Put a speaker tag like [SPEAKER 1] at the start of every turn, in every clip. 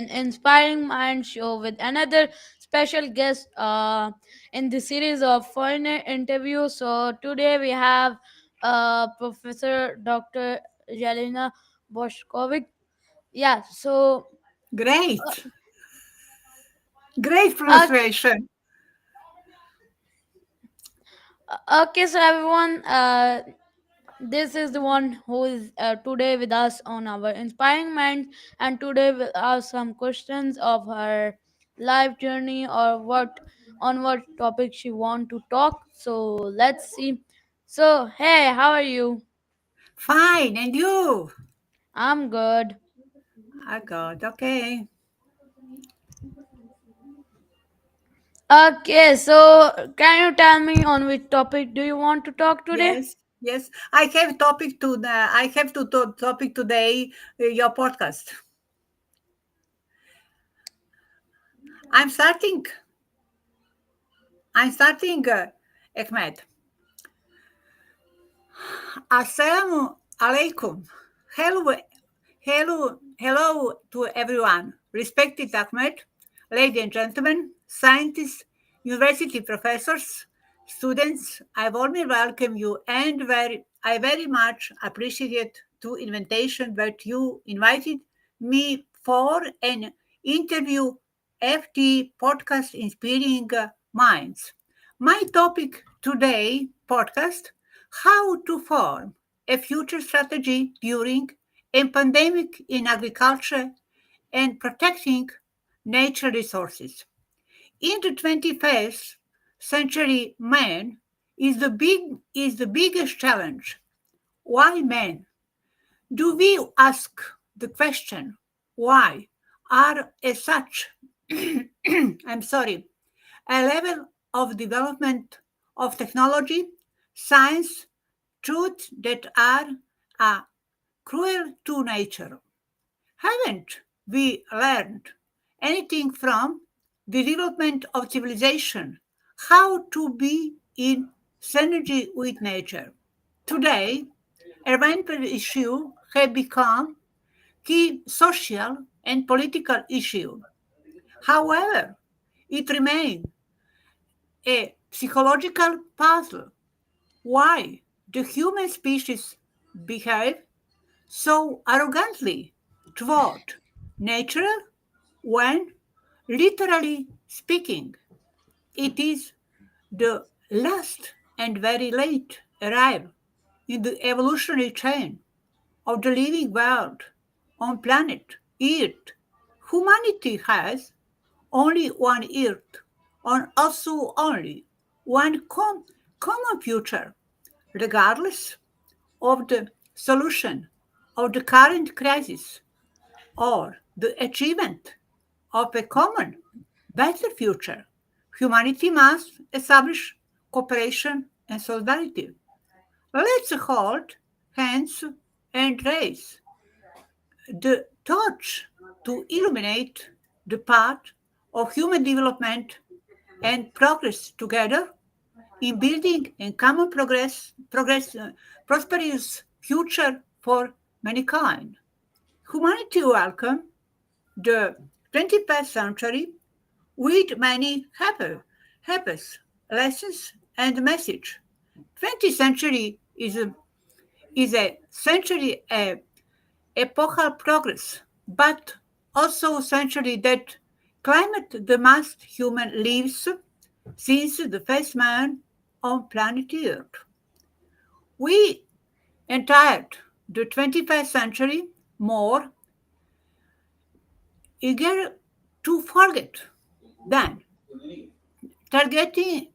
[SPEAKER 1] an Inspiring Mind show with another special guest in the series of foreigner interviews. So today we have Professor Dr. Jelena Bošković. Yeah, so
[SPEAKER 2] Great. Great
[SPEAKER 1] uh,
[SPEAKER 2] pronunciation.
[SPEAKER 1] okay, so everyone, this is the one who is today with us on our Inspiring Minds, and today we'll ask some questions of her life journey or what topic she want to talk. So let's see. So hey, how are you?
[SPEAKER 2] Fine. And you?
[SPEAKER 1] I'm good.
[SPEAKER 2] I got okay.
[SPEAKER 1] Okay, so can you tell me on which topic do you want to talk today?
[SPEAKER 2] Yes. Yes. I have to topic today your podcast. I'm starting. I'm starting. Ahmed. Assalamu alaikum. Hello, hello to everyone. Respected Ahmed, ladies and gentlemen, scientists, university professors, students, I warmly welcome you and I very much appreciate the invitation that you invited me for an interview FT podcast Inspiring Minds. My topic today podcast, how to form a future strategy during a pandemic in agriculture and protecting nature resources. In the 21st century, man is the biggest challenge. Why man? Do we ask the question why are as such I'm sorry, a level of development of technology, science, truth that are cruel to nature? Haven't we learned anything from the development of civilization? How to be in synergy with nature? Today, environmental issues have become key social and political issue. However, it remains a psychological puzzle. Why the human species behave so arrogantly toward nature when, literally speaking, it is the last and very late arrival in the evolutionary chain of the living world on planet Earth. Humanity has only one Earth, on also only one common future, regardless of the solution of the current crisis or the achievement of a common, better future. Humanity must establish cooperation and solidarity. Let's hold hands and raise the torch to illuminate the path of human development and progress together in building a common prosperous future for mankind. Humanity welcome the 21st century with many happy lessons and message. 20th century is a century epochal progress, but also a century that climate the most human lives since the first man on planet Earth. We entered the 21st century more eager to forget than targeting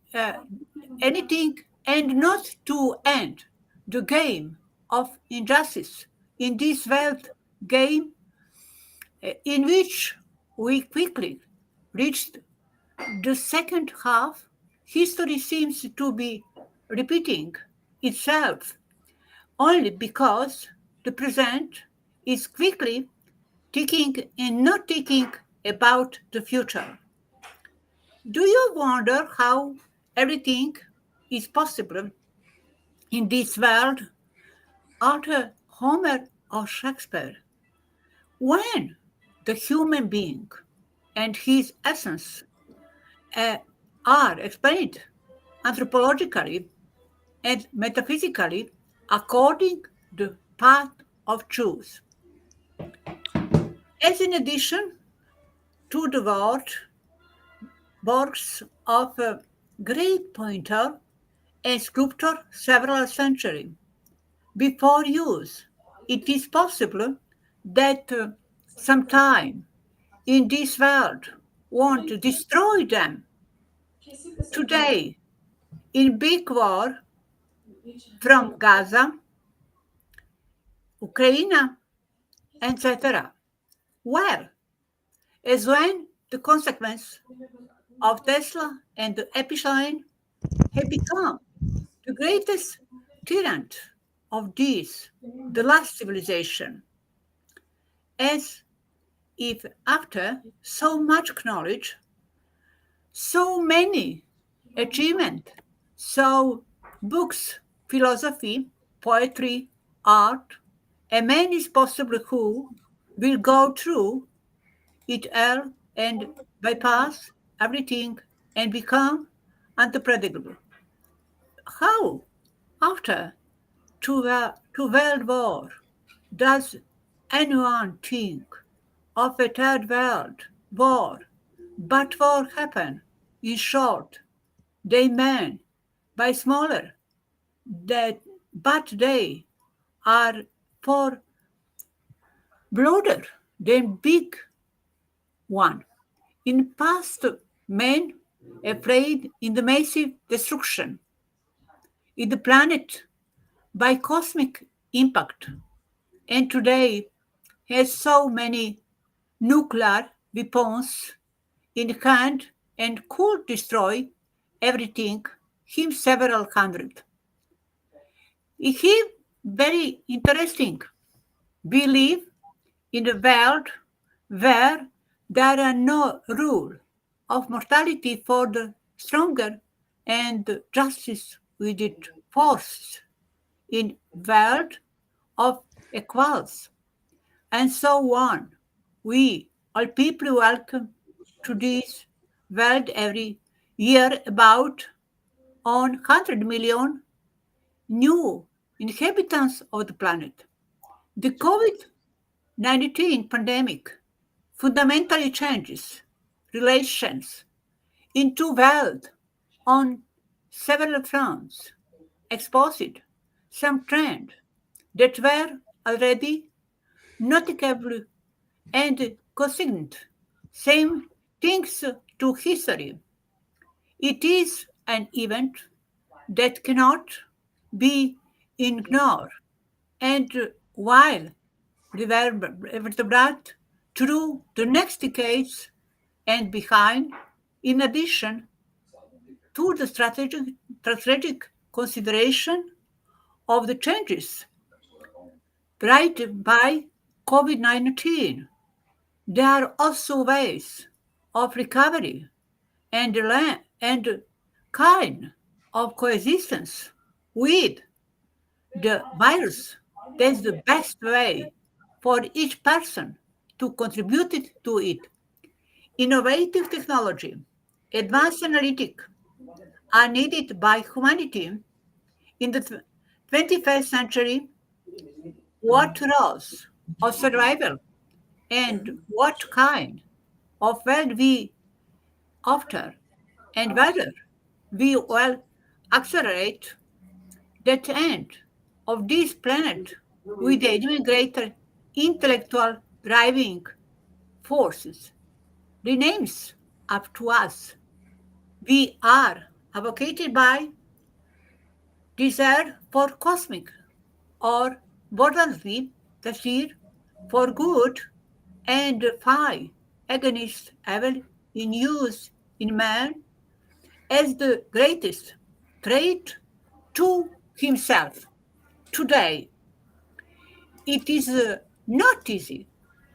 [SPEAKER 2] anything and not to end the game of injustice in this world game in which we quickly reached the second half. History seems to be repeating itself only because the present is quickly ticking and not thinking about the future. Do you wonder how everything is possible in this world after Homer or Shakespeare? When? the human being and his essence uh, are explained anthropologically and metaphysically according to the path of truth. As in addition to the works of a great painter and sculptor several centuries before use, it is possible that sometime in this world want to destroy them. Today, in big war from Gaza, Ukraine, etc., where, as when the consequence of Tesla and the Epstein have become the greatest tyrant of this, the last civilization, as if after so much knowledge, so many achievement, so books, philosophy, poetry, art, a man is possible who will go through it all and bypass everything and become unpredictable. How, after two world war, does anyone think of a third world war? But war happen, in short, they mean by smaller, that, but they are far broader than big one. In past, men afraid in the massive destruction in the planet by cosmic impact, and today has so many nuclear weapons in hand and could destroy everything him several hundred. He very interesting. We live in a world where there are no rule of mortality for the stronger and justice with it forced in world of equals and so on. We all people welcome to this world every year about on 100 million new inhabitants of the planet. The COVID-19 pandemic fundamentally changes relations into world on several fronts, exposed some trends that were already noticeable and consistent. Same things to history. It is an event that cannot be ignored, and while reverberate through the next decades and behind, in addition to the strategic consideration of the changes brought by COVID-19, there are also ways of recovery and kind of coexistence with the virus. That's the best way for each person to contribute to it. Innovative technology, advanced analytics are needed by humanity in the 21st century. What roles of survival and what kind of world we after, and whether we will accelerate that end of this planet with the even greater intellectual driving forces remains up to us. We are advocated by desire for cosmic or bodily tafsir for good and phi against evil in use in man as the greatest trait to himself. Today, it is not easy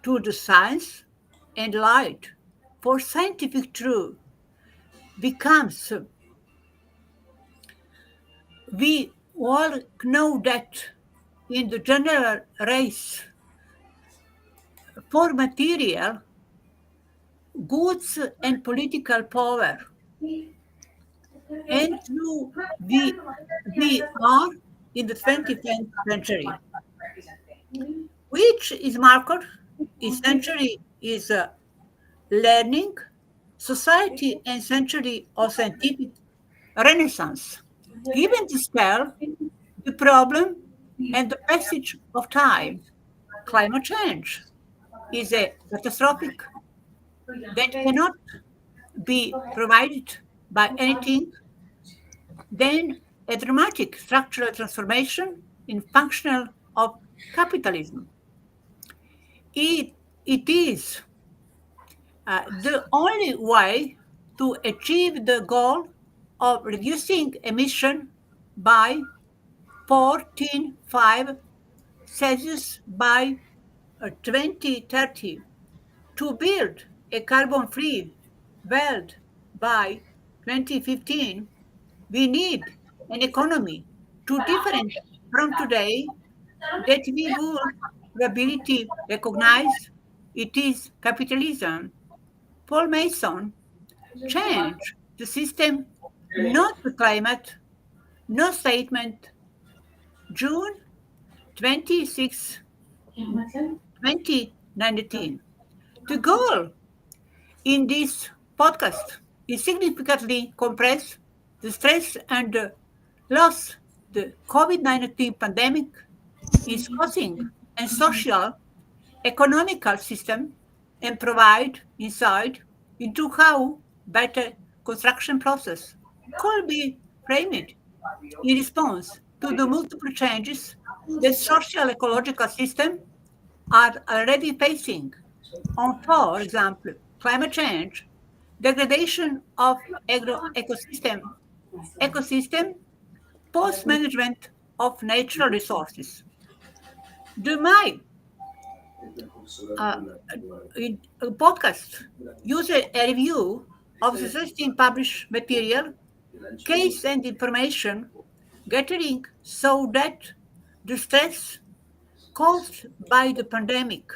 [SPEAKER 2] to the science and light for scientific truth becomes we all know that in the general race for material, goods, and political power. And through we are in the 21st century, which is marked is century is learning, society, and century of scientific renaissance. Given the scale, the problem, and the passage of time, climate change is a catastrophic that cannot be provided by anything than a dramatic structural transformation in functional of capitalism. It is the only way to achieve the goal of reducing emission by 14.5 Celsius by 2030, to build a carbon-free world by 2015. We need an economy too different from today that we will ability recognize it is capitalism. Paul Mason changed the system, not the climate, no statement, June 26, 2019. The goal in this podcast is significantly compress the stress and loss the COVID-19 pandemic is causing and social economical system and provide insight into how better construction process could be framed in response to the multiple changes the social ecological system are already facing on, for example, climate change, degradation of ecosystem, post-management of natural resources. Do my uh, podcast use a review of the existing published material, case and information gathering so that the stress caused by the pandemic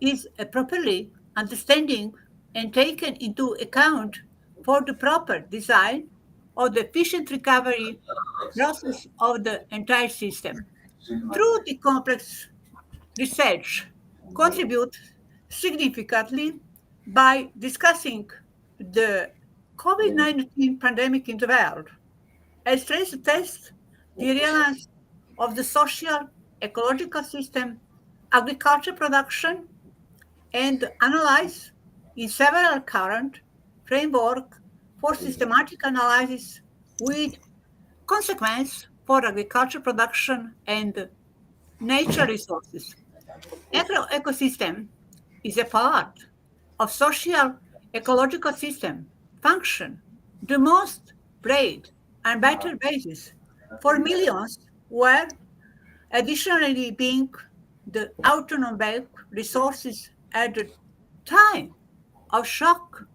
[SPEAKER 2] is properly understanding and taken into account for the proper design of the efficient recovery process of the entire system. Through the complex research, contribute significantly by discussing the COVID-19 pandemic in the world, as stress test the relevance of the social ecological system, agriculture production, and analyze in several current framework for systematic analysis with consequence for agriculture production and nature resources. Ecosystem is a part of social ecological system function, the most broad and better basis for millions where additionally being the autonomic resources at the time of shock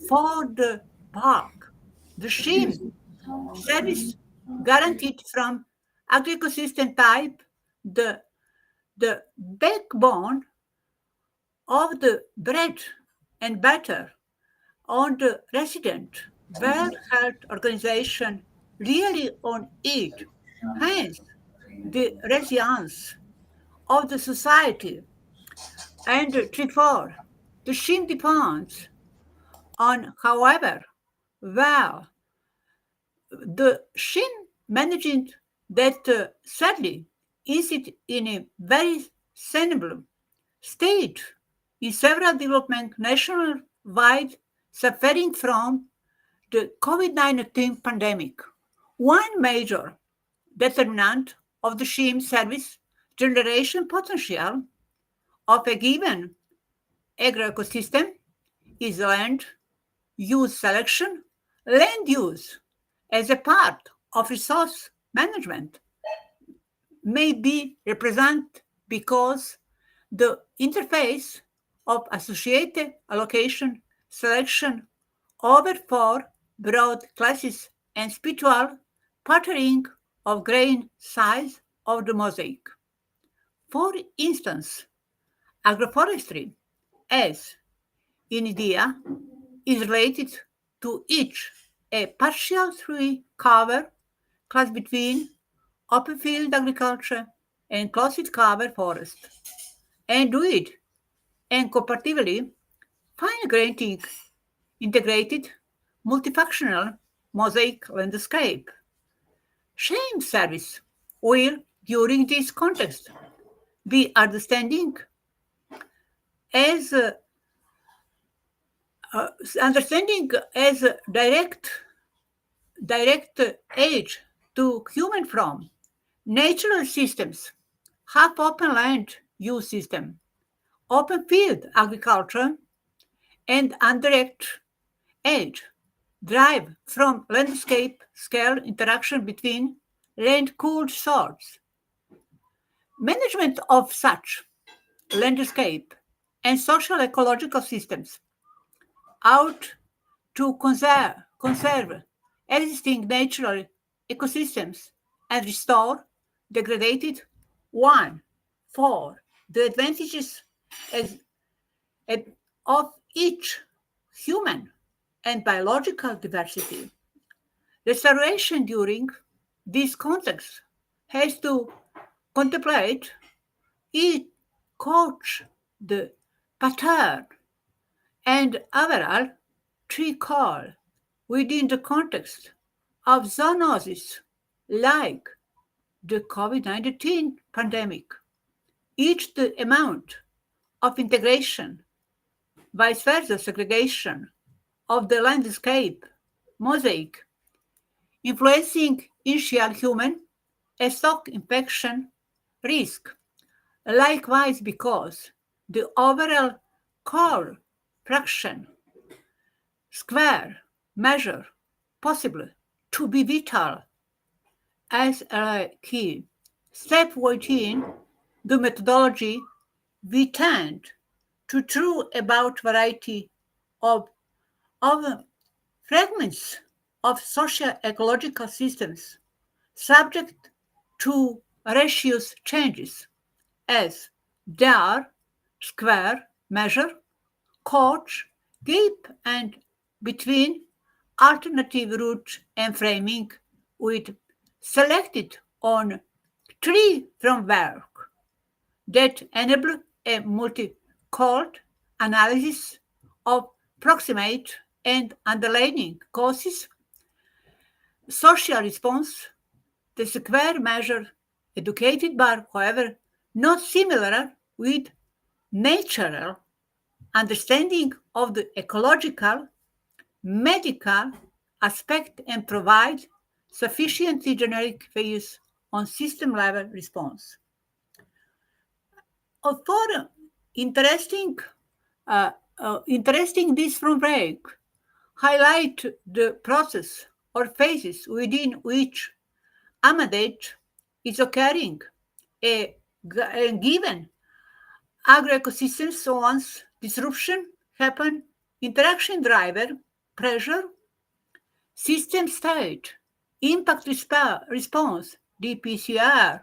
[SPEAKER 2] for the park. The shim service guaranteed from agri-ecosystem type, the, the backbone of the bread and butter on the resident World Health Organization really on it. Hence, the resilience of the society and therefore the shim depends on however well the shim managing that sadly is it in a very sustainable state in several development nationwide suffering from the COVID-19 pandemic. One major determinant of the shim service generation potential of a given agroecosystem is land use selection, land use as a part of resource management may be represented because the interface of associated allocation selection over four broad classes and spiritual patterning of grain size of the mosaic. For instance, Agroforestry, as in India, is related to each a partial tree cover class between open field agriculture and closed cover forest, and do it and cooperatively fine granting integrated multifunctional mosaic landscape. Shame service will, during this context, be as uh, understanding as direct aid to human from natural systems, half open land use system, open field agriculture, and indirect aid drive from landscape scale interaction between land cooled source. Management of such landscape and social ecological systems out to conserve existing natural ecosystems and restore degraded one for the advantages as, as- of each human and biological diversity. Restoration during this context has to contemplate each coach the pattern and overall recall within the context of zoonosis like the COVID-19 pandemic. Each the amount of integration, vice versa segregation of the landscape mosaic, influencing initial human and stock infection risk. Likewise, because the overall core fraction square measure possible to be vital as a key step within the methodology, we tend to true about variety of, of fragments of social ecological systems subject to ratios changes as they are square measure, coach, gap, and between alternative route and framing with selected on tree from work that enable a multi-called analysis of proximate and underlying causes, social response, the square measure educated bar, however, not similar with natural understanding of the ecological, medical aspect and provide sufficiently generic views on system level response. For interesting, interesting this from break highlight the process or phases within which amadate is occurring. A given agroecosystems once disruption happen, interaction driver, pressure, system state, impact response, DPCR,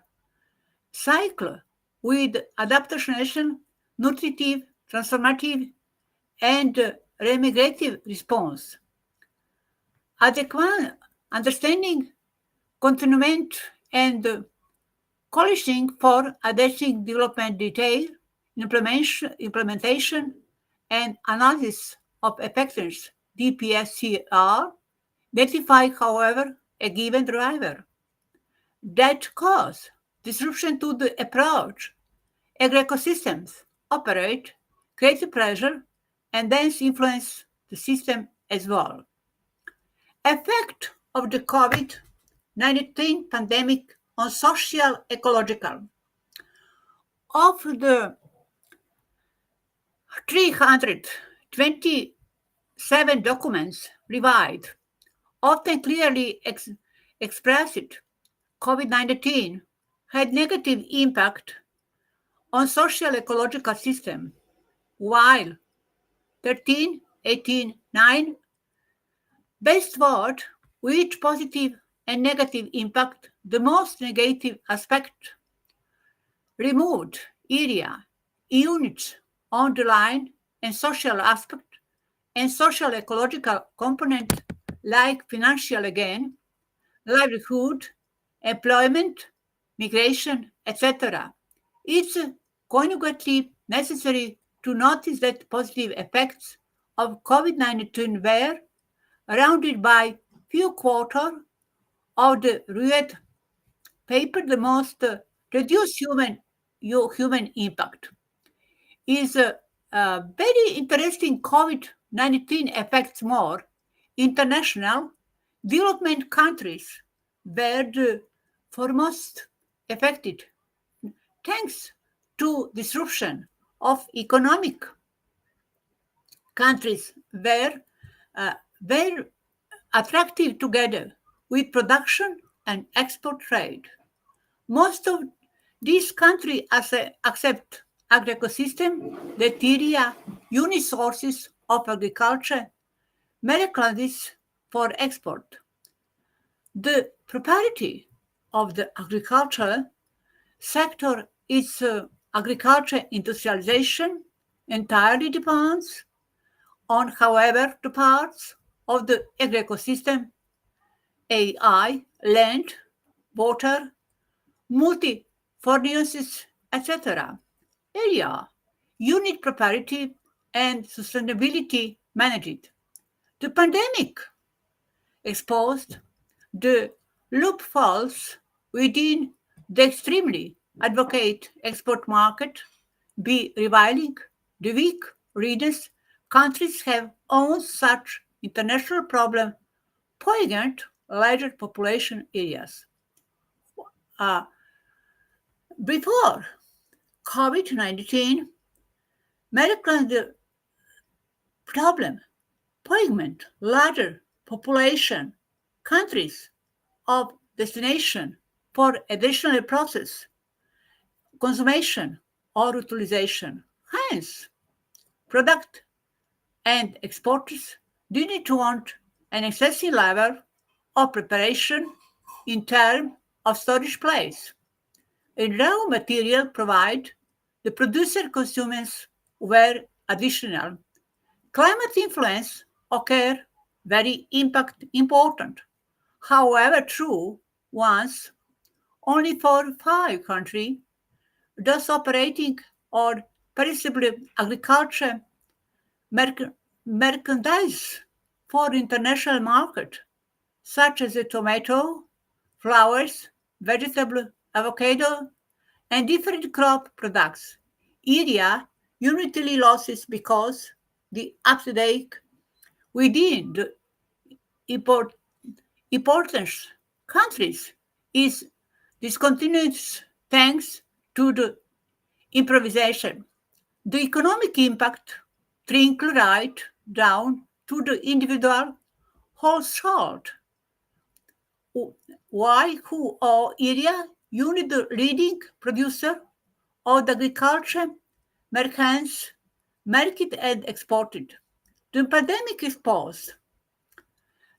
[SPEAKER 2] cycle with adaptation, nutritive, transformative, and remigrative response. Adequate understanding, continuement, and coalition for adapting development detail, implementation and analysis of effectiveness DPSCR identify, however, a given driver that cause disruption to the approach agroecosystems operate, create pressure, and thence influence the system as well. Effect of the COVID-19 pandemic on social ecological. Of the 327 documents reviewed, often clearly expressed, COVID-19 had negative impact on social ecological system, while 13, 18, 9 best word which positive and negative impact, the most negative aspect, removed area units on the line and social aspect and social ecological component like financial gain, livelihood, employment, migration, etc. It's conjugately necessary to notice that positive effects of COVID-19 were rounded by few quarter of the Ruet paper. The most reduced human impact is very interesting. COVID-19 affects more international development countries were the foremost affected thanks to disruption of economic countries were attractive together with production and export trade. Most of these countries accept agro-ecosystem that area unit sources of agriculture, merchandise for export. The propriety of the agriculture sector is agriculture industrialization entirely depends on, however, the parts of the ecosystem, AI, land, water, multi furnaces, etc. Area, unit propriety, and sustainability managed. The pandemic exposed the loopholes within the extremely advocate export market, be reviling the weak readers. Countries have owned such international problem poignant larger population areas. Uh, Before COVID-19, medical problem poignant larger population countries of destination for additional process, consumption, or utilization. Hence, product and exporters didn't want an excessive level of preparation in terms of storage place. In raw material provide the producer consumers were additional. Climate influence occur very impact important. However, true once only for 5 countries, thus operating on perishable agriculture merc- merchandise for international market, such as the tomato, flowers, vegetable, avocado, and different crop products. Area unitary losses because the uptake within the import, importance countries is discontinued thanks to the improvisation. The economic impact trickle right down to the individual household. Why who or area unit the leading producer of the agriculture merchants market and exported. The pandemic exposed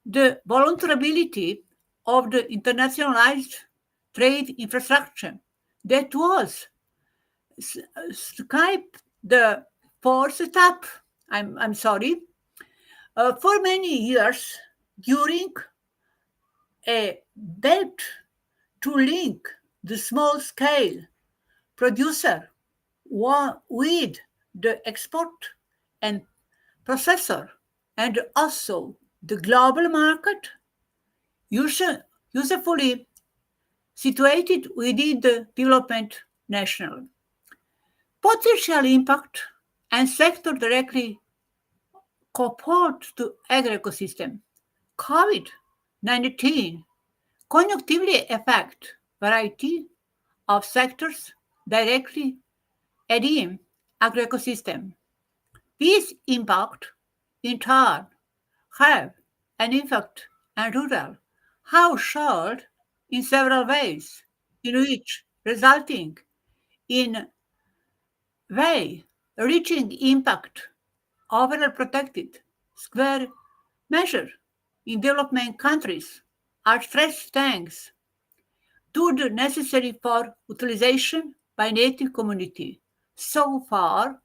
[SPEAKER 2] the vulnerability of the internationalized trade infrastructure that was Skype the for setup. I'm sorry. For many years during a belt to link the small scale producer with the export and processor and also the global market usefully situated within the development national. Potential impact and sector directly coupled to agro-ecosystem. COVID-19 conjunctively affect variety of sectors directly within agro-ecosystem. These impact in turn have an effect on rural household in several ways, in which resulting in way reaching impact overall protected square measure in development countries are stressed thanks to the necessary for utilization by native community. So far,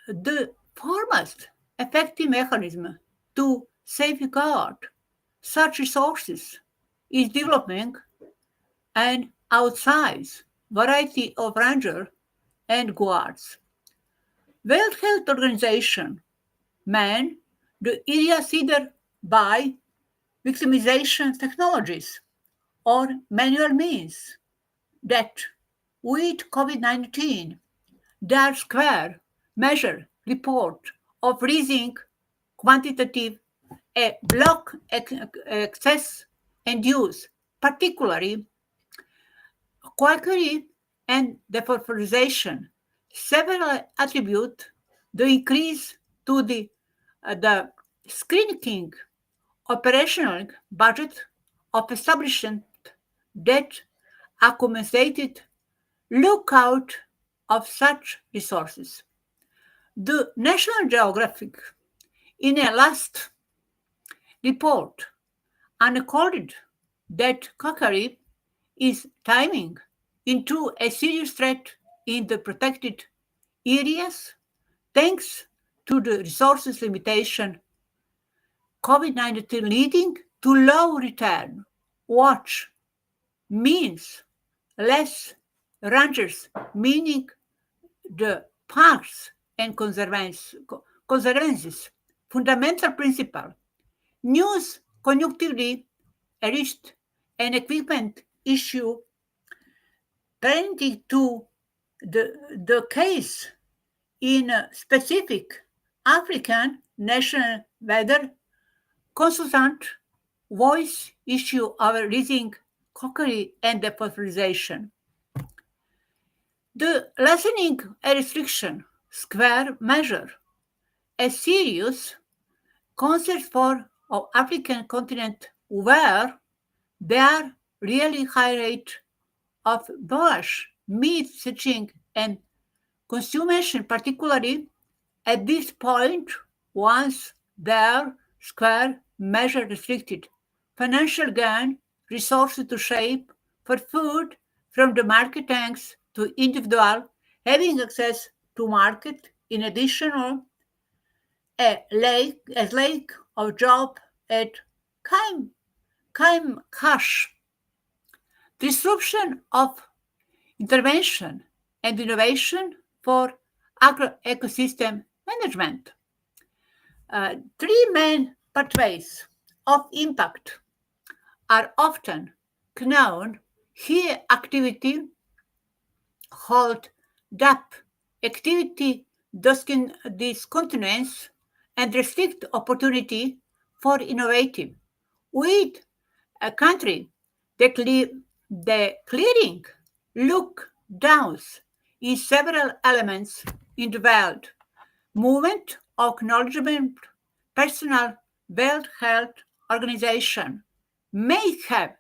[SPEAKER 2] the foremost effective mechanism to safeguard such resources is developing an outsized variety of ranger and guards. World Health Organization man the areas either by victimization technologies or manual means that with COVID-19, their square measure report of raising quantitative a block access and use, particularly quackery and deforestation. Several attribute the increase to the screening operational budget of establishment that accommodated lookout of such resources. The National Geographic, in a last report, unaccorded that cookery is timing into a serious threat in the protected areas thanks to the resources limitation COVID-19 leading to low return. Watch means less rangers, meaning the parks and conservancies. Fundamental principle. News conjunctively reached an equipment issue parenting to the case in a specific African national weather consultant voice issue of raising cookery and deforestation. The lessening a restriction square measure, a serious concert for of African continent where there are really high rate of bush, meat stitching and consumption, particularly at this point, once their square measure restricted. Financial gain, resources to shape for food from the market tanks to individual having access to market in addition a lake of job at Kaim, Kaim Kash. Disruption of intervention and innovation for agro-ecosystem management. Three main pathways of impact are often known here activity hold DAP activity discontinuance and restrict opportunity for innovative with a country that the clearing look downs in several elements in the world movement of acknowledgement personal World Health Organization may have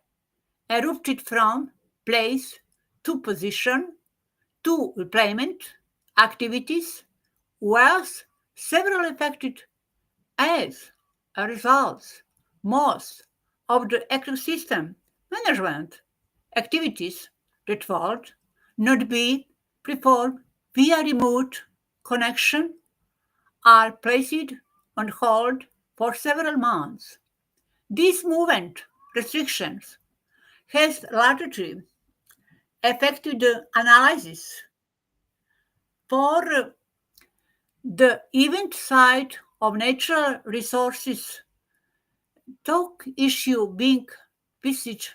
[SPEAKER 2] erupted from place to position to employment activities, whilst several affected as a result. Most of the ecosystem management activities that would not be performed via remote connection are placed on hold for several months. These movement restrictions has largely affected the analysis for the event side of natural resources talk issue being visited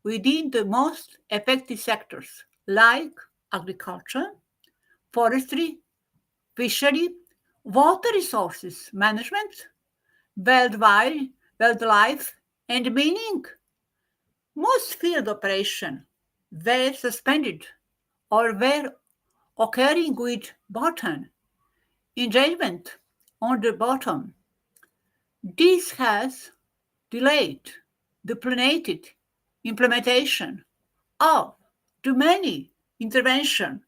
[SPEAKER 2] within the most affected sectors like agriculture, forestry, fishery, water resources management, worldwide, wildlife, and mining. Most field operations were suspended or were occurring with bottom engagement on the bottom. This has delayed the planned implementation of too many interventions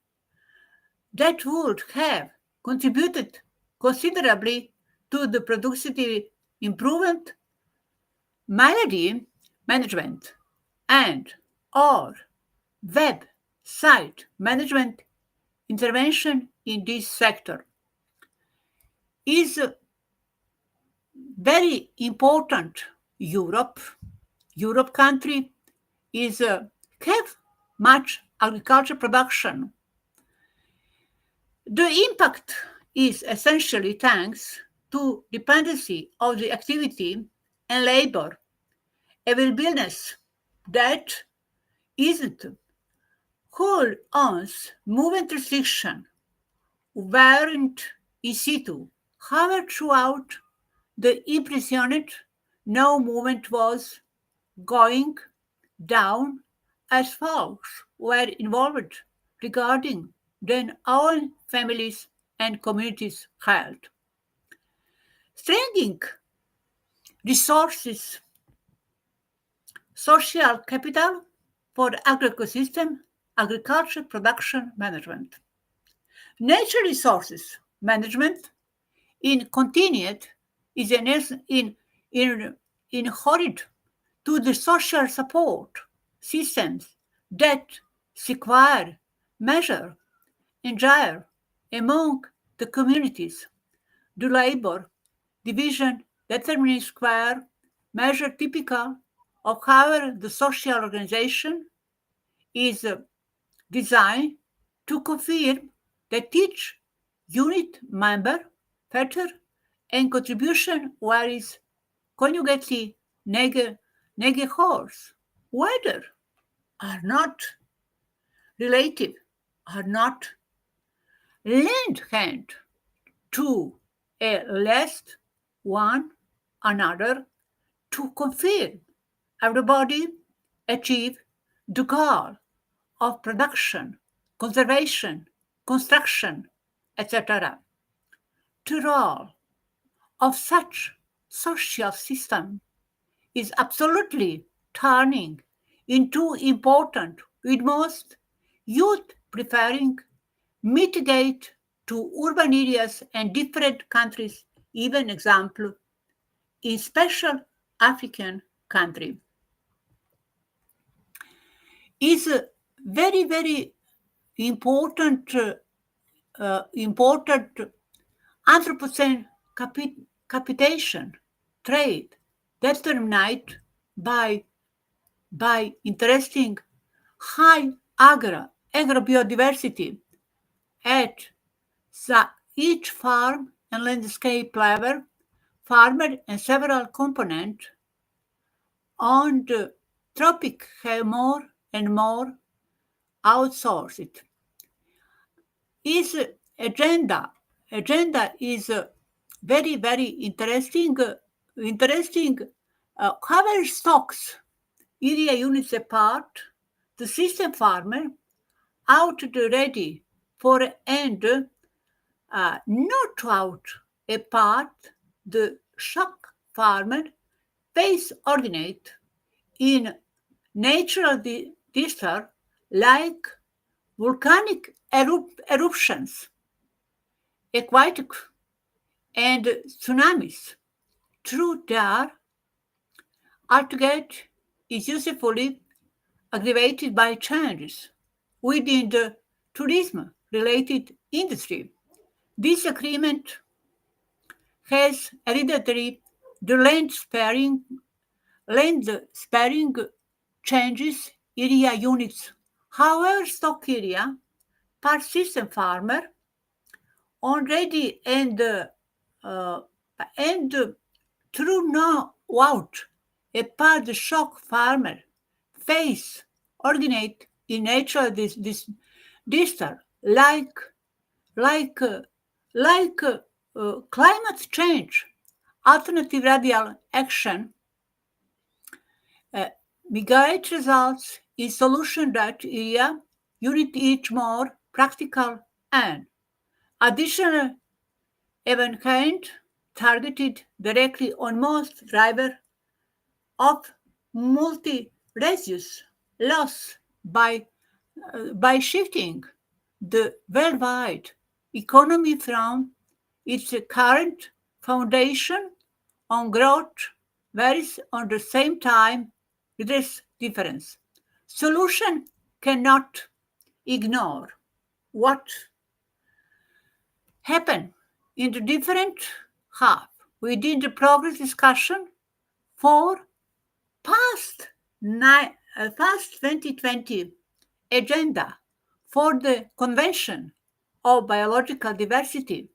[SPEAKER 2] that would have contributed considerably to the productivity improvement, malady management, and or web site management intervention in this sector is very important. Europe country is have much agriculture production. The impact is essentially thanks to dependency of the activity and labor availableness that isn't hold ons movement restriction weren't in situ. However, throughout the impressionant, no movement was going down as folks were involved regarding their own families and communities' health. Strengthening resources, social capital for agro-ecosystem, agriculture production management. Nature resources management in continued is in inherent to the social support systems that require measure and gyre among the communities. The labor division determines square measure typical of how the social organization is designed to confirm that each unit member factor and contribution varies conjugately horse, whether are not relative, are not lend hand to a last one another to confirm everybody achieve the goal of production, conservation, construction, etc. The role of such social system is absolutely turning into important with most youth preferring mitigate to urban areas and different countries, even example in special African country is a very important important Anthropocene capitation trade determined by interesting high agrobiodiversity at the each farm and landscape level, farmer and several components on the tropic have more and more outsourced. Is agenda is very interesting. Interesting. Cover stocks area units apart. The system farmer out the ready for and not out apart the shock farmer face ordinate in natural disaster like volcanic eruptions, aquatic and tsunamis. True there, Altogether is usefully aggravated by changes within the tourism-related industry. This agreement has hereditary the land-sparing changes area units. However, stock area per system farmer already and through no out a part the shock farmer face originate in nature this disaster like uh, like climate change alternative radial action uh, migrate results in solution that area unit each more practical and additional even kind targeted directly on most driver of multi-residues loss by shifting the worldwide economy from its current foundation on growth varies on the same time with this difference. Solution cannot ignore what? happen in the different half within the progress discussion for past, past 2020 agenda for the Convention of Biological Diversity.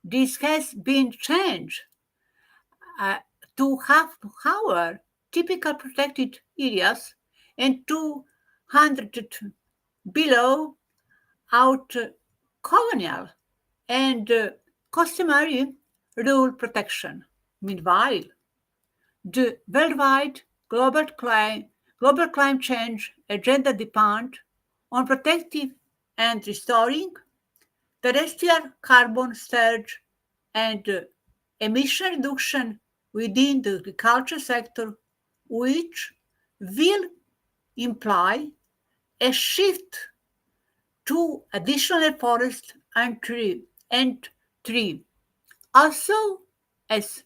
[SPEAKER 2] This has been changed uh, to have our typical protected areas and 200 below out colonial and customary rule protection. Meanwhile, the worldwide global climate change agenda depends on protective and restoring terrestrial carbon storage and emission reduction within the agriculture sector, which will imply a shift to additional forest and tree, also as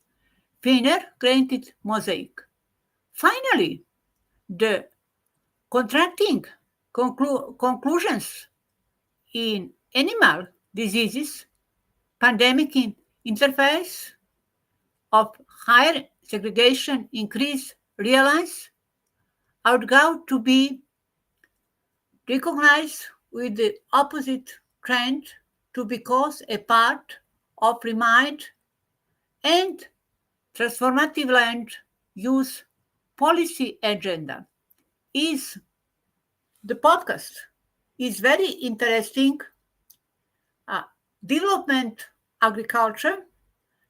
[SPEAKER 2] finer granted mosaic. Finally, the contracting conclusions in animal diseases, pandemic interface of higher segregation increase realize outgo to be recognized with the opposite trend to because a part of remind and transformative land use policy agenda is the podcast is very interesting uh, development agriculture,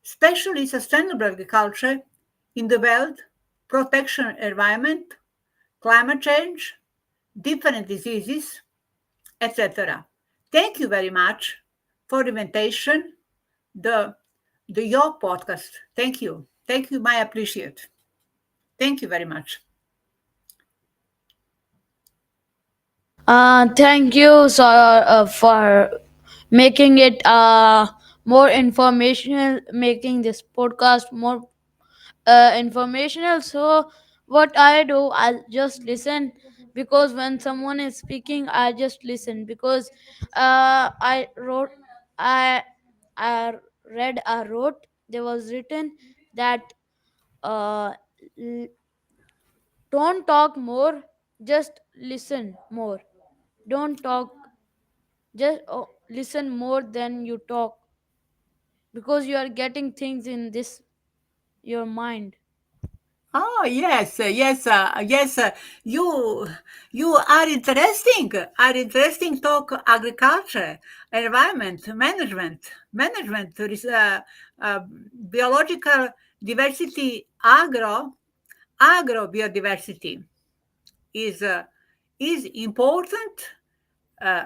[SPEAKER 2] especially sustainable agriculture in the world, protection environment, climate change, different diseases, etc. Thank you very much for the invitation, the your podcast. Thank you. Thank you, my appreciate. Thank you very much.
[SPEAKER 1] Thank you for making it more informational, making this podcast more informational. So, what I do, I'll just listen, because when someone is speaking, I just listen, because I wrote, I I read a wrote there was written that uh, l- don't talk more, just listen more. Don't talk, just listen more than you talk, because you are getting things in this your mind.
[SPEAKER 2] Oh yes, yes. You you are interesting. Are interesting talk agriculture, environment, management, uh, biological diversity, agro biodiversity is uh, is important.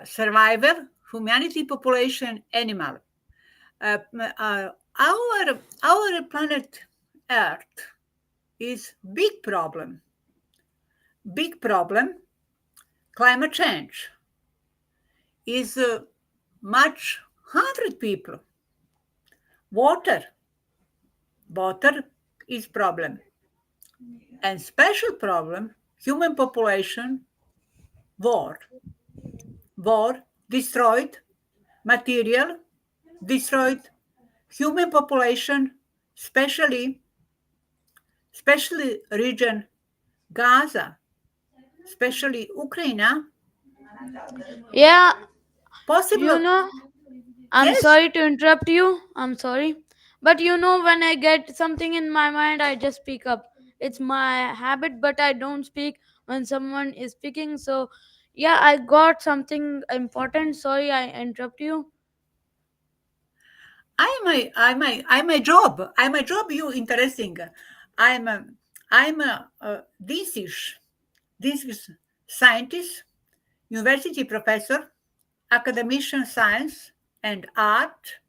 [SPEAKER 2] Survival, humanity, population, animal. Uh, our planet Earth is big problem. Climate change is much 100 people. Water water is problem, and special problem human population. War war destroyed material, destroyed human population, especially region Gaza, especially Ukraine.
[SPEAKER 1] Yeah, you
[SPEAKER 2] Possible.
[SPEAKER 1] know, I'm
[SPEAKER 2] Yes,
[SPEAKER 1] sorry to interrupt you. I'm sorry. But when I get something in my mind, I just speak up. It's my habit, but I don't speak when someone is speaking. So, yeah, I got something important. Sorry, I interrupt you.
[SPEAKER 2] I'm a job. You interesting. I'm a, I'm a this is scientist, university professor, academician science and art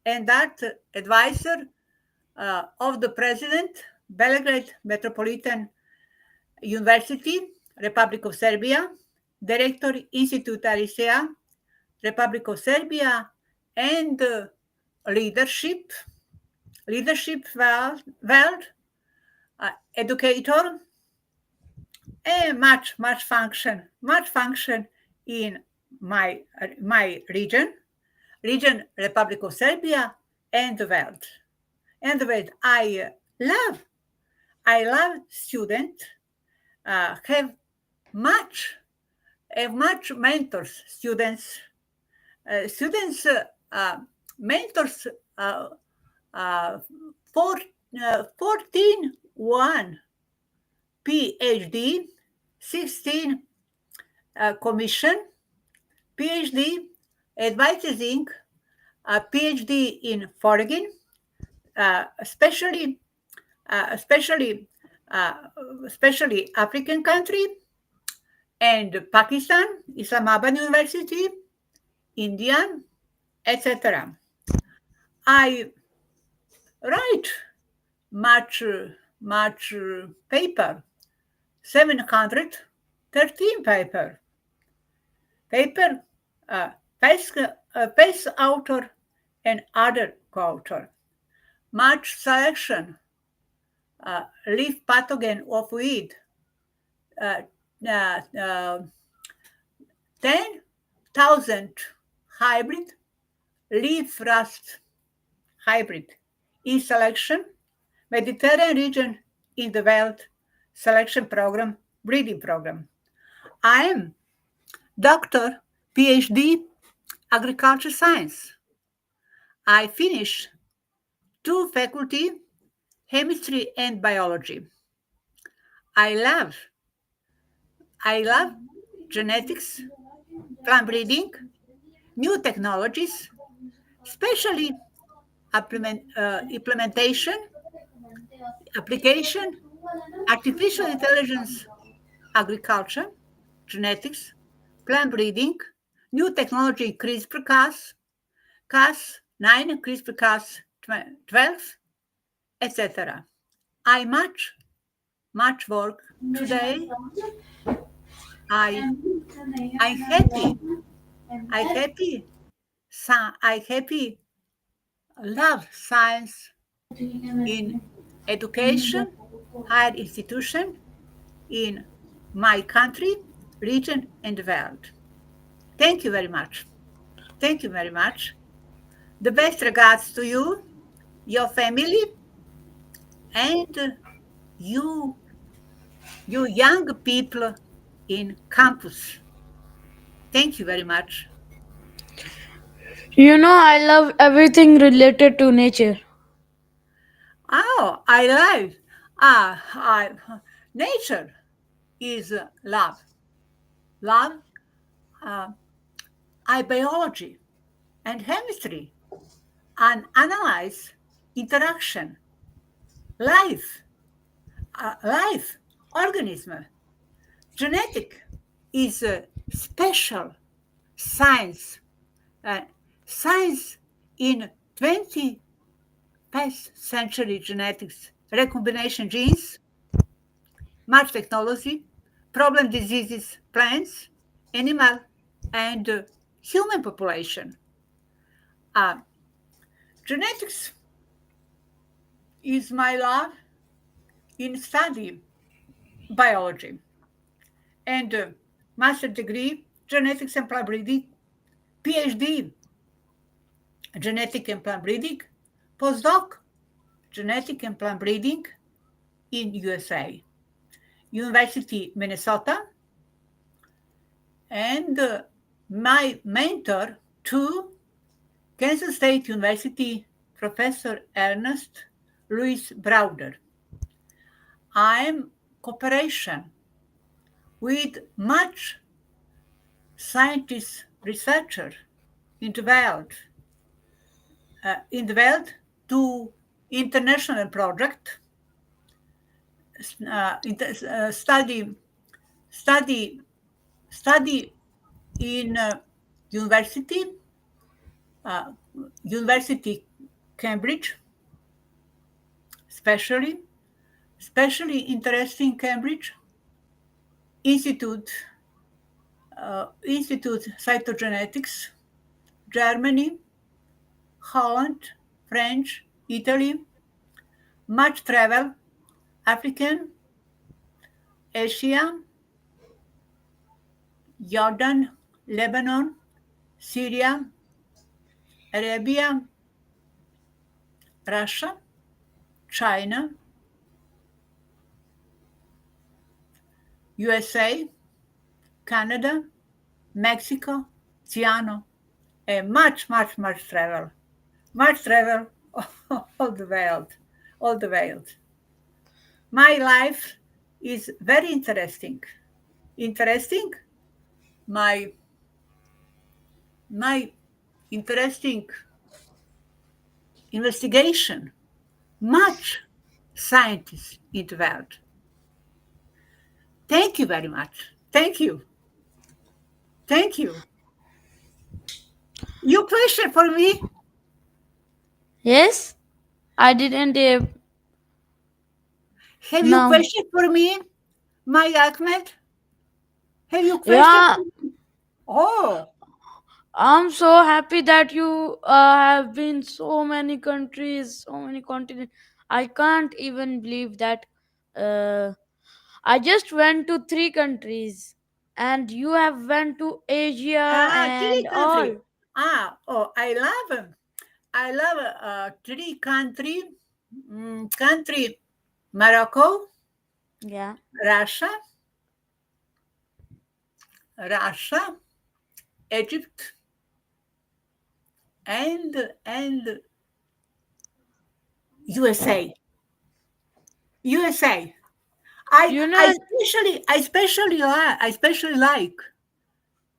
[SPEAKER 2] advisor of the president, Belgrade Metropolitan University, Republic of Serbia, director Institute Arisea, Republic of Serbia, and leadership world, educator, and much function in my region. region Republic of Serbia, and the world. And the world. I love students. Have much have much mentors. Students mentors uh, four, 14 one PhD, 16 commission, PhD advising, PhD in foreign, especially uh, especially uh, especially African country and Pakistan, Islamabad University, India, etc. I write much much paper, 713 paper, best, best author and other co-author. Much selection, leaf pathogen of weed, uh, uh, uh, 10,000 hybrid leaf rust hybrid in selection, Mediterranean region in the world selection program, breeding program. I am doctor, PhD, agriculture science. I finished two faculty, chemistry and biology. I love, I love genetics, plant breeding, new technologies, especially implementation, application, artificial intelligence, agriculture, genetics, plant breeding, new technology, CRISPR-Cas, Cas9, CRISPR-Cas12, etc. I much work today. I I happy. I happy. I happy. Love science in education, higher institution in my country, region, and world. Thank you very much. Thank you very much. The best regards to you, your family, and you, you young people in campus. Thank you very much.
[SPEAKER 1] You know, I love everything related to nature.
[SPEAKER 2] Oh, I like nature is love. Love, uh, I biology and chemistry and analyze interaction, life, life, organism. Genetic is a special science, uh, science in 21st century genetics, recombination genes, much technology, problem diseases, plants, animal, and human population. Uh, Genetics is my love in study biology and master degree genetics and plant breeding, PhD genetic and plant breeding, postdoc genetic and plant breeding in USA, University Minnesota, and my mentor to Kansas State University Professor Ernest Louis Browder. I'm cooperation with much scientists, researcher in the world to international project, study, study, study in university, uh, University Cambridge, especially, especially interesting Cambridge Institute, Institute Cytogenetics, Germany, Holland, French, Italy, much travel, African, Asia, Jordan, Lebanon, Syria, Arabia, Russia, China, USA, Canada, Mexico, Tiano, and much, much, much travel. Much travel all the world. All the world. My life is very interesting. Interesting? My my interesting investigation. Much scientists in the world. Thank you very much. Thank you. Thank you. Your question for me?
[SPEAKER 1] Yes, I didn't.
[SPEAKER 2] Have you
[SPEAKER 1] No.
[SPEAKER 2] question for me, my Ahmed? Have you question
[SPEAKER 1] Yeah,
[SPEAKER 2] for me? Oh,
[SPEAKER 1] I'm so happy that you have been so many countries, so many continents. I can't even believe that. Uh, I just went to three countries, and you have went to Asia
[SPEAKER 2] three
[SPEAKER 1] and
[SPEAKER 2] country.
[SPEAKER 1] all.
[SPEAKER 2] Oh, I love them. I love three country. Country Morocco,
[SPEAKER 1] Yeah.
[SPEAKER 2] Russia, Russia, Egypt, and USA. USA. I
[SPEAKER 1] You
[SPEAKER 2] I
[SPEAKER 1] know,
[SPEAKER 2] especially I especially like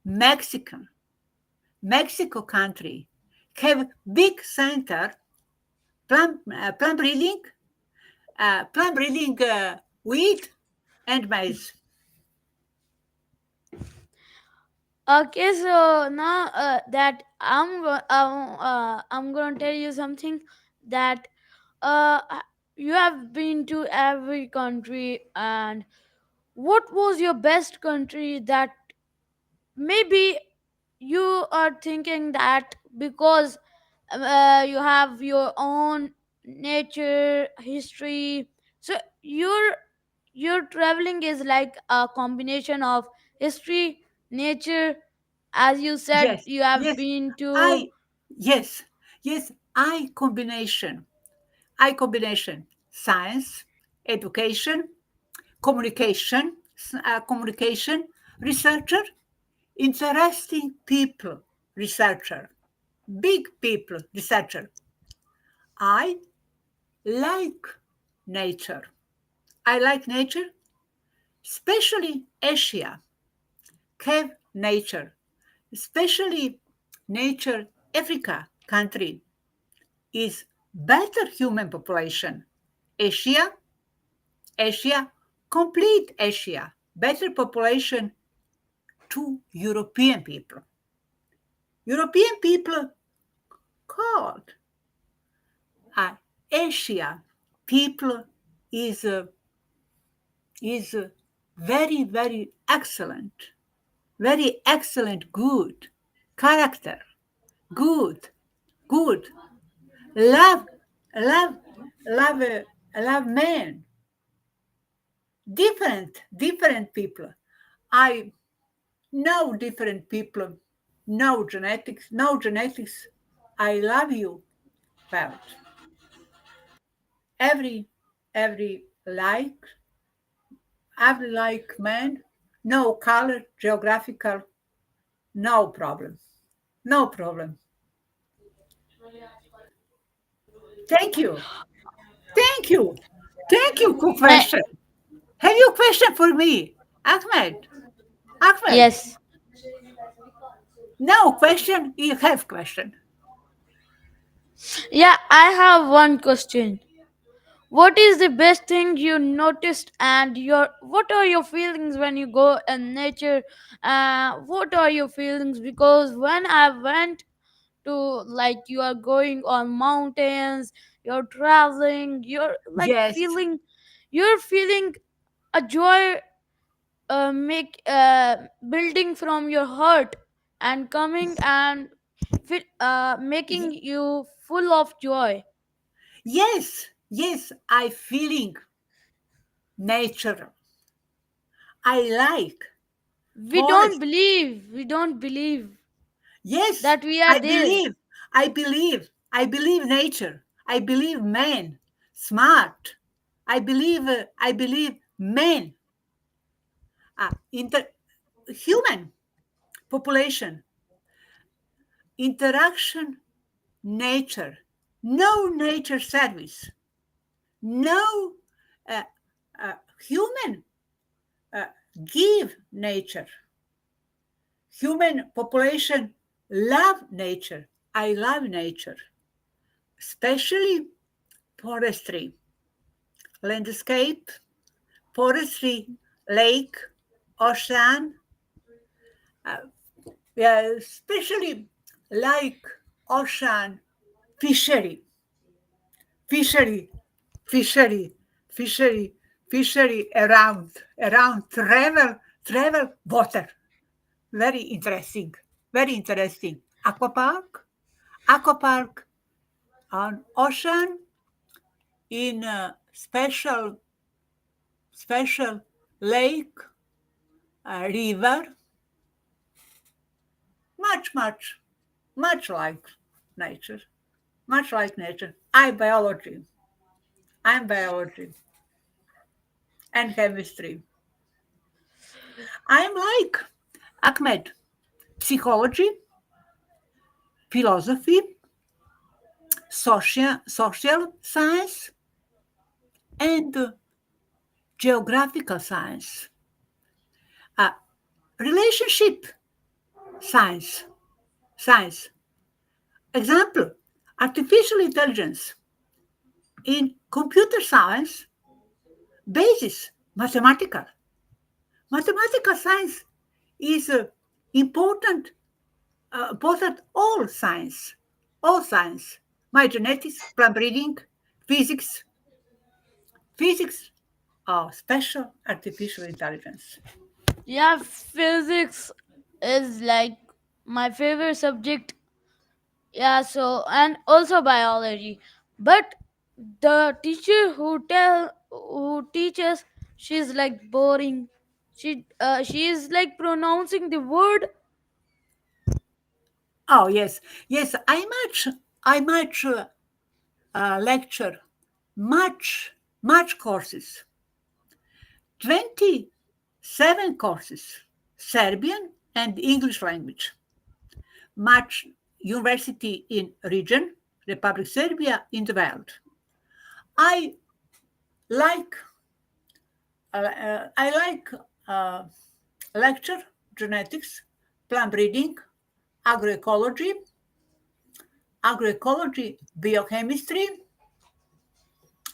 [SPEAKER 2] Mexican Mexico country have big center plum breeding wheat and maize.
[SPEAKER 1] okay, so now that I'm gonna tell you something that uh, you have been to every country, and what was your best country that maybe you are thinking that because you have your own nature history, so your traveling is like a combination of history, nature, as you said
[SPEAKER 2] Yes,
[SPEAKER 1] you have
[SPEAKER 2] yes,
[SPEAKER 1] been to.
[SPEAKER 2] I yes, yes, I combination science, education, communication researcher, interesting people researcher, big people researcher. I like nature. I like nature, especially Asia, cave nature, especially nature Africa country is better human population. Asia, Asia, complete Asia, better population to European people. European people called uh, Asia people is is very very excellent, good character, good, good, love, love, love, love man, different people. I know different people, no genetics. I love you, felt every like every like man, no color, geographical, no problem, no problem. Thank you, thank you, thank you. Good
[SPEAKER 1] I,
[SPEAKER 2] question. Have you a question for me, Ahmed? Ahmed,
[SPEAKER 1] yes.
[SPEAKER 2] no question. You have question.
[SPEAKER 1] Yeah, I have one question. What is the best thing you noticed, and your what are your feelings when you go in nature? What are your feelings? Because when I went to, like, you are going on mountains, you're traveling,
[SPEAKER 2] Yes,
[SPEAKER 1] you're feeling a joy, make building from your heart and coming and making
[SPEAKER 2] y-
[SPEAKER 1] you full of joy.
[SPEAKER 2] yes, yes. I feeling nature. I like
[SPEAKER 1] We don't
[SPEAKER 2] forest.
[SPEAKER 1] believe, we don't believe
[SPEAKER 2] Yes,
[SPEAKER 1] that we are
[SPEAKER 2] I
[SPEAKER 1] there.
[SPEAKER 2] believe. I believe nature. I believe man, smart. I believe man, inter human population, interaction, nature, no nature service, no uh, human uh, give nature, human population love nature. I love nature, especially forestry, landscape, forestry, lake, ocean. uh, yeah, especially like ocean, fishery, fishery, fishery, fishery, fishery around travel water. Very interesting. Very interesting. Aquapark on ocean in a special lake, river, much much like nature, much like nature. I'm biology and chemistry. I'm like Ahmed, psychology, philosophy, social science, and geographical science, uh, relationship science. Science. Example: artificial intelligence in computer science, basis mathematical. Mathematical science is important, important all science. My genetics, plant breeding, physics, physics, special artificial intelligence.
[SPEAKER 1] Yeah, physics is like my favorite subject. Yeah, so and also biology. But the teacher who teaches, she's like boring. She is like pronouncing the word.
[SPEAKER 2] Oh yes, yes. I much lecture, much courses. 27 courses, Serbian and English language. Much university in region, Republic Serbia in the world. I like I like uh, lecture genetics, plant breeding, agroecology,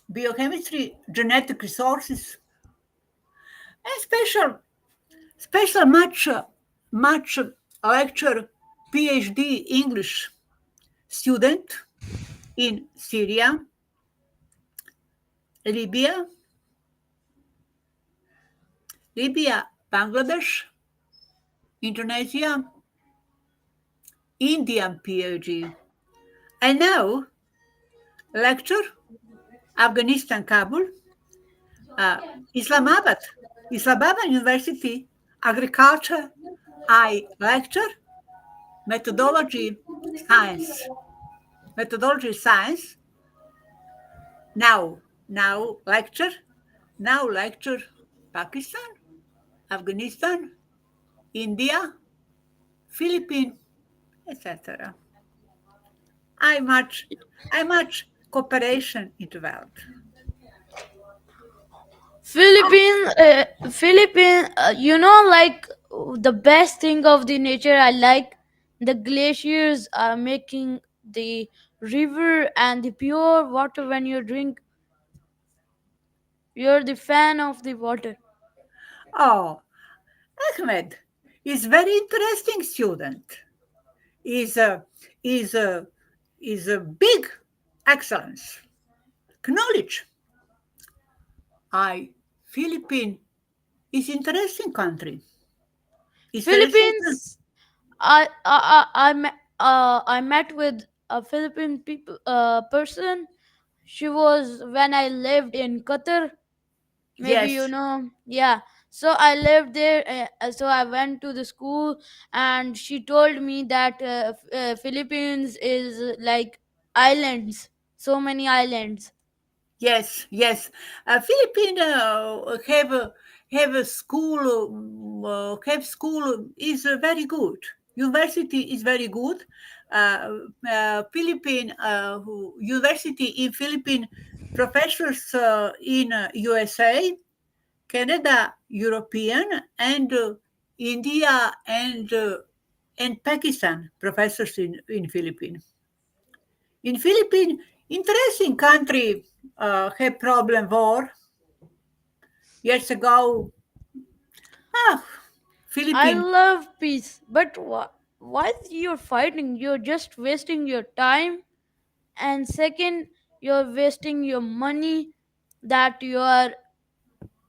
[SPEAKER 2] biochemistry, genetic resources, and special much lecture PhD English student in Syria, Libya, Bangladesh, Indonesia, Indian PhD. And now lecture Afghanistan, Kabul, uh, Islamabad, Islamabad University, agriculture. I lecture methodology science, methodology science. Now, lecture, Pakistan, Afghanistan, India, Philippines, etc. I much, I much cooperation in the world.
[SPEAKER 1] Philippine, like the best thing of the nature I like, the glaciers are making the river and the pure water when you drink. You're the fan of the water.
[SPEAKER 2] Oh, Ahmed is very interesting student. Is a is a is a big excellence. Knowledge. I Philippine is interesting country. Is interesting.
[SPEAKER 1] Philippines, I met with a Philippine people person. She was when I lived in Qatar. Maybe you
[SPEAKER 2] Yes.
[SPEAKER 1] know, yeah. So I lived there. So I went to the school, and she told me that Philippines is like islands, so many islands.
[SPEAKER 2] Yes, yes. Philippines have a school. Have school is very good. University is very good. Philippine university in Philippine professors in USA, Canada, European, and India and Pakistan professors in Philippines. In Philippines, interesting country, had problem war years ago. Ah,
[SPEAKER 1] I
[SPEAKER 2] Philippines.
[SPEAKER 1] love peace, but why you're fighting? You're just wasting your time, and second, you're wasting your money that you are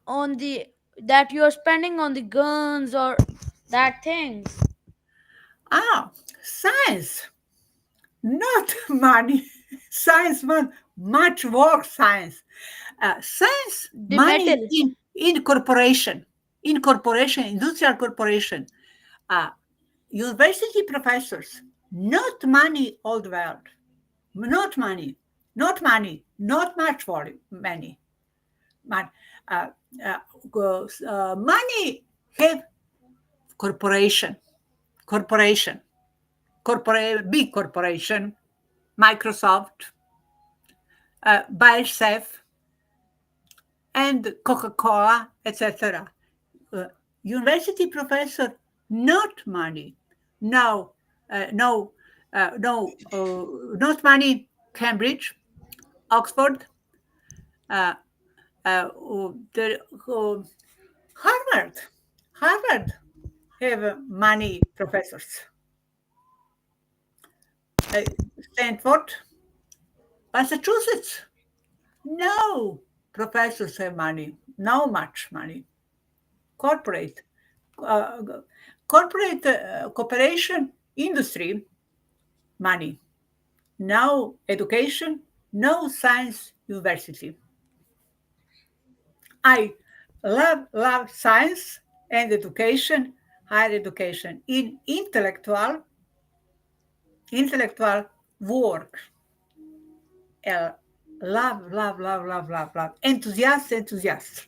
[SPEAKER 1] on the that you're spending on the guns or that things.
[SPEAKER 2] Ah, science, not money. Science, much work. Science,
[SPEAKER 1] The
[SPEAKER 2] money
[SPEAKER 1] metal.
[SPEAKER 2] in corporation, industrial corporation. Uh, University professors, not money, old world, not money, not money, not much for money. Mon- uh, Money have corporation, corporation, big corporation, Microsoft, BASF, and Coca-Cola, etc. Uh, University professor, not money. No, no, no, not money. Cambridge, Oxford, uh, the Harvard, Harvard have money professors. Uh, Stanford, Massachusetts, no professors have money, no much money. Corporate, uh, corporate cooperation industry, money. No education, no science university. I love science and education, higher education in intellectual work. Uh, love. Enthusiast.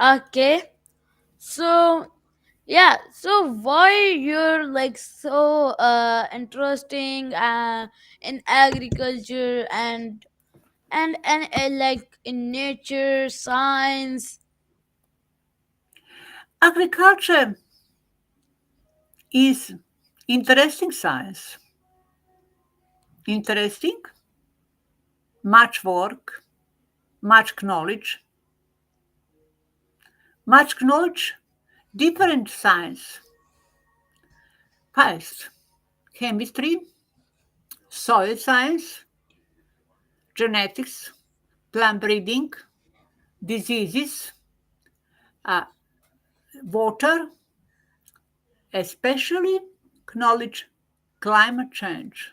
[SPEAKER 1] Okay. So yeah, so why you're like so interesting in agriculture and like in nature science.
[SPEAKER 2] Agriculture is interesting science. Interesting, much work, much knowledge, different science. First, chemistry, soil science, genetics, plant breeding, diseases, uh, water, especially knowledge, climate change.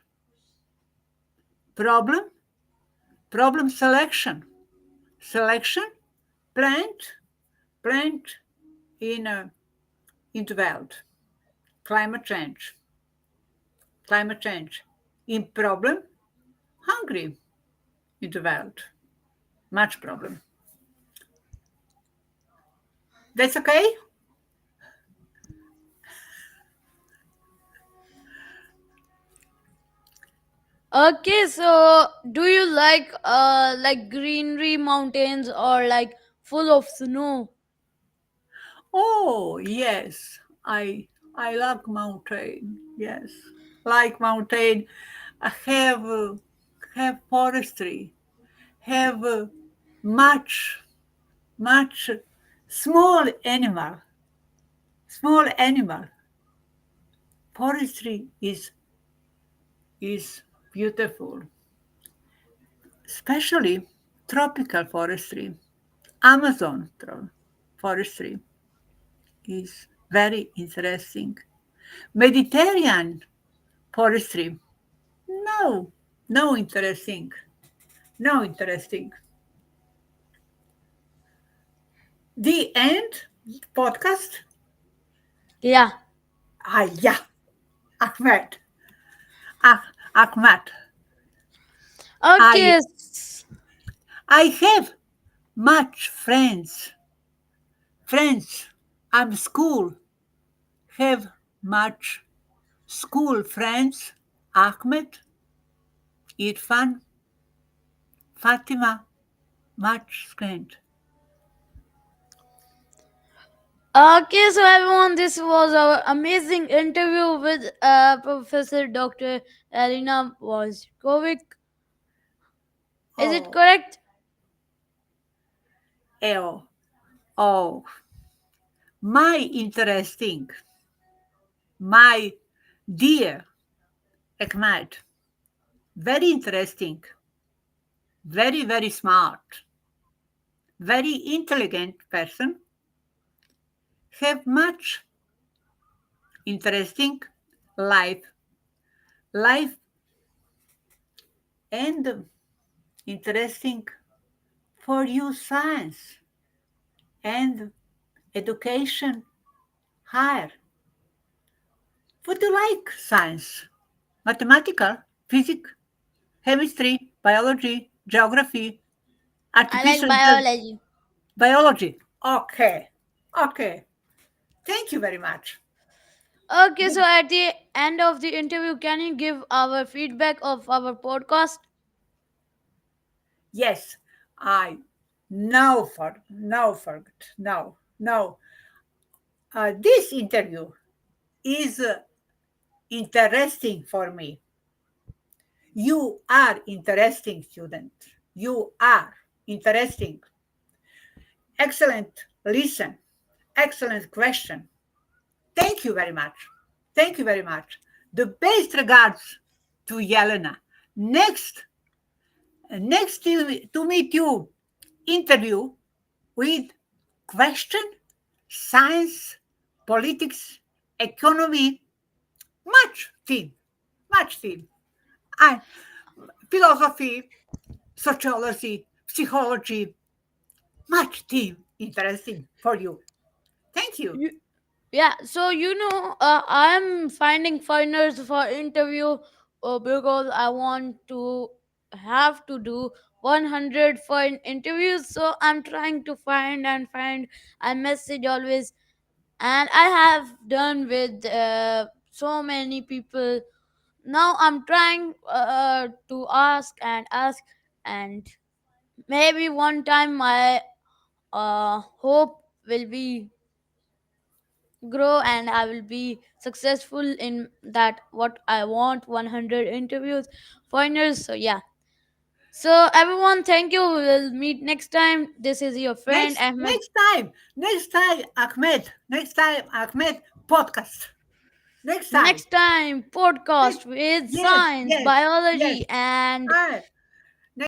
[SPEAKER 2] Problem, problem selection, plant, plant in the world, climate change, climate change. In problem, hungry in the world, much problem. That's okay?
[SPEAKER 1] Okay, so do you like greenery mountains or like full of snow?
[SPEAKER 2] Oh, yes. I like mountain. Yes. Like mountain. I have forestry. Have much much small animal. Small animal. Forestry is beautiful, especially tropical forestry. Amazon forestry is very interesting. Mediterranean forestry, no, no interesting, no interesting. The end podcast.
[SPEAKER 1] Yeah.
[SPEAKER 2] Yeah, Ahmed. Ahmed.
[SPEAKER 1] Okay.
[SPEAKER 2] I I have much friends. Friends. I'm school. Have much school friends. Ahmed, Irfan, Fatima, much friend.
[SPEAKER 1] Okay, so everyone, this was our amazing interview with Professor Dr. Jelena Bošković. Is it
[SPEAKER 2] Oh,
[SPEAKER 1] correct?
[SPEAKER 2] oh, oh, my interesting, my dear Ahmed, very interesting, very, very smart, very intelligent person, have much interesting life, life and interesting for you science and education higher. Would you like science? Mathematical, physics, chemistry, biology, geography,
[SPEAKER 1] I like
[SPEAKER 2] artificial intelligence,
[SPEAKER 1] biology.
[SPEAKER 2] biology. Okay. Okay. Thank you very much.
[SPEAKER 1] Okay, so at the end of the interview, can you give our feedback of our podcast?
[SPEAKER 2] Yes, I forgot. No. This interview is interesting for me. You are interesting student. You are interesting. Excellent listen. Excellent question. Thank you very much. Thank you very much. The best regards to Jelena. Next, next to meet you, interview with question, science, politics, economy, much theme, much theme. I philosophy, sociology, psychology, much theme interesting for you. Thank you.
[SPEAKER 1] You, yeah, so I'm finding foreigners for interview because I want to have to do 100 foreign interviews. So I'm trying to find and find. I message always, and I have done with so many people. Now I'm trying to ask, and maybe one time my hope will be grow and I will be successful in that what I want 100 interviews foreigners. So yeah. So everyone, thank you. We'll meet next time. This is your friend
[SPEAKER 2] Next,
[SPEAKER 1] Ahmed.
[SPEAKER 2] Next time, Ahmed, podcast. Next time.
[SPEAKER 1] Next time
[SPEAKER 2] Next,
[SPEAKER 1] podcast with
[SPEAKER 2] yes,
[SPEAKER 1] science,
[SPEAKER 2] yes, yes.
[SPEAKER 1] biology and
[SPEAKER 2] Hi.